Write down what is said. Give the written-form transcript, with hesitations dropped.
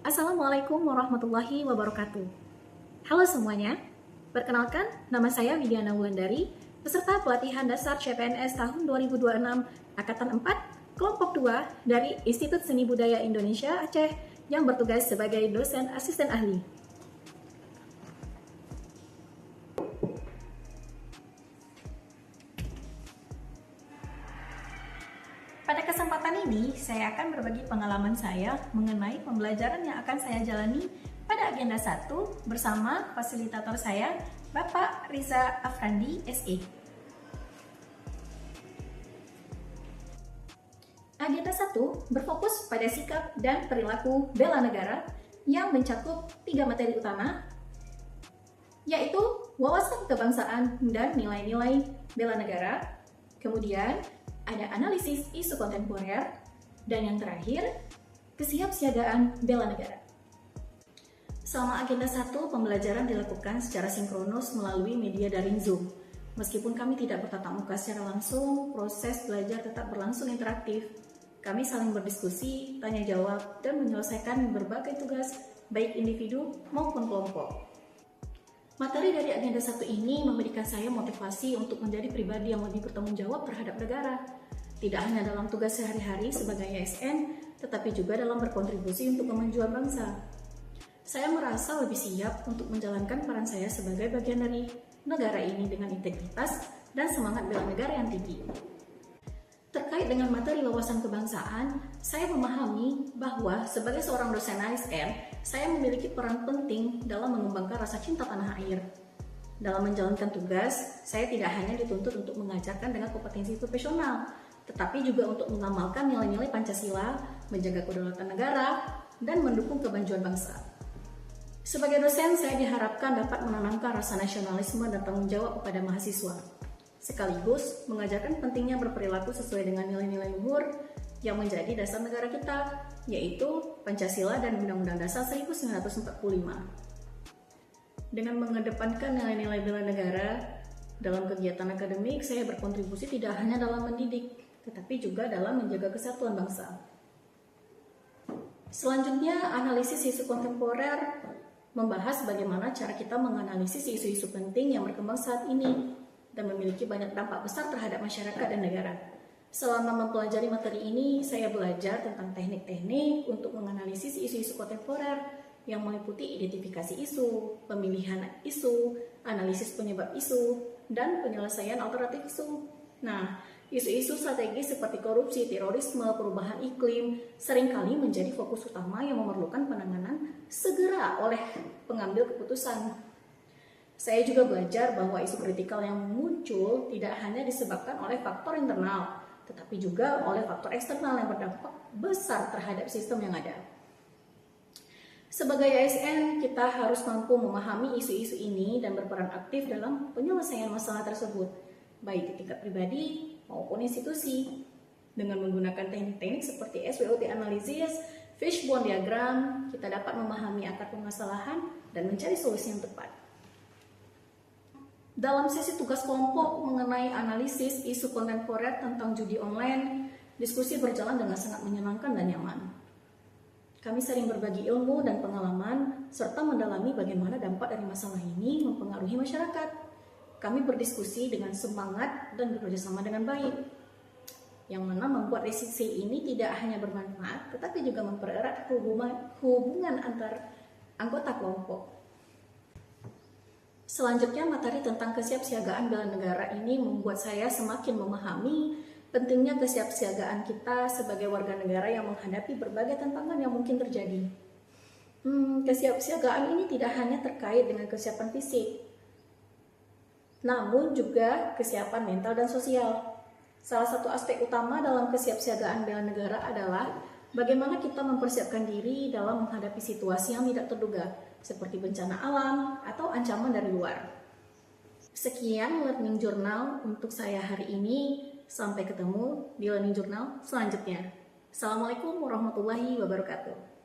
Assalamualaikum warahmatullahi wabarakatuh. Halo semuanya, perkenalkan nama saya Widiana Wulandari, peserta pelatihan dasar CPNS tahun 2026 Angkatan 4, kelompok 2 dari Institut Seni Budaya Indonesia Aceh yang bertugas sebagai dosen asisten ahli. Pada kesempatan ini, saya akan berbagi pengalaman saya mengenai pembelajaran yang akan saya jalani pada agenda 1 bersama fasilitator saya, Bapak Riza Afrandi, SE. Agenda 1 berfokus pada sikap dan perilaku bela negara yang mencakup 3 materi utama, yaitu wawasan kebangsaan dan nilai-nilai bela negara, kemudian ada analisis isu kontemporer, dan yang terakhir, kesiapsiagaan bela negara. Selama agenda 1, pembelajaran dilakukan secara sinkronus melalui media daring Zoom. Meskipun kami tidak bertatap muka secara langsung, proses belajar tetap berlangsung interaktif. Kami saling berdiskusi, tanya jawab, dan menyelesaikan berbagai tugas, baik individu maupun kelompok. Materi dari agenda 1 ini memberikan saya motivasi untuk menjadi pribadi yang lebih bertanggung jawab terhadap negara. Tidak hanya dalam tugas sehari-hari sebagai ASN, tetapi juga dalam berkontribusi untuk kemajuan bangsa. Saya merasa lebih siap untuk menjalankan peran saya sebagai bagian dari negara ini dengan integritas dan semangat bela negara yang tinggi. Terkait dengan materi wawasan kebangsaan, saya memahami bahwa sebagai seorang dosen ASN, saya memiliki peran penting dalam mengembangkan rasa cinta tanah air. Dalam menjalankan tugas, saya tidak hanya dituntut untuk mengajarkan dengan kompetensi profesional, tetapi juga untuk mengamalkan nilai-nilai Pancasila, menjaga kedaulatan negara, dan mendukung kemajuan bangsa. Sebagai dosen, saya diharapkan dapat menanamkan rasa nasionalisme dan tanggung jawab kepada mahasiswa, sekaligus mengajarkan pentingnya berperilaku sesuai dengan nilai-nilai luhur yang menjadi dasar negara kita, yaitu Pancasila dan Undang-Undang Dasar 1945. Dengan mengedepankan nilai-nilai bela negara, dalam kegiatan akademik saya berkontribusi tidak hanya dalam mendidik, tetapi juga dalam menjaga kesatuan bangsa. Selanjutnya, analisis isu kontemporer membahas bagaimana cara kita menganalisis isu-isu penting yang berkembang saat ini dan memiliki banyak dampak besar terhadap masyarakat dan negara. Selama mempelajari materi ini, saya belajar tentang teknik-teknik untuk menganalisis isu-isu kontemporer yang meliputi identifikasi isu, pemilihan isu, analisis penyebab isu, dan penyelesaian alternatif isu. Nah, isu-isu strategis seperti korupsi, terorisme, perubahan iklim seringkali menjadi fokus utama yang memerlukan penanganan segera oleh pengambil keputusan. Saya juga belajar bahwa isu kritikal yang muncul tidak hanya disebabkan oleh faktor internal, tetapi juga oleh faktor eksternal yang berdampak besar terhadap sistem yang ada. Sebagai ASN, kita harus mampu memahami isu-isu ini dan berperan aktif dalam penyelesaian masalah tersebut, baik di tingkat pribadi maupun institusi. Dengan menggunakan teknik-teknik seperti SWOT analisis, fishbone diagram, kita dapat memahami akar permasalahan dan mencari solusi yang tepat. Dalam sesi tugas kelompok mengenai analisis isu kontemporer tentang judi online, diskusi berjalan dengan sangat menyenangkan dan nyaman. Kami sering berbagi ilmu dan pengalaman, serta mendalami bagaimana dampak dari masalah ini mempengaruhi masyarakat. Kami berdiskusi dengan semangat dan bekerjasama dengan baik, yang mana membuat diskusi ini tidak hanya bermanfaat, tetapi juga mempererat hubungan antar anggota kelompok. Selanjutnya, materi tentang kesiapsiagaan bela negara ini membuat saya semakin memahami pentingnya kesiapsiagaan kita sebagai warga negara yang menghadapi berbagai tantangan yang mungkin terjadi. Kesiapsiagaan ini tidak hanya terkait dengan kesiapan fisik, namun juga kesiapan mental dan sosial. Salah satu aspek utama dalam kesiapsiagaan bela negara adalah bagaimana kita mempersiapkan diri dalam menghadapi situasi yang tidak terduga, seperti bencana alam atau ancaman dari luar. Sekian Learning Journal untuk saya hari ini. Sampai ketemu di Learning Journal selanjutnya. Assalamualaikum warahmatullahi wabarakatuh.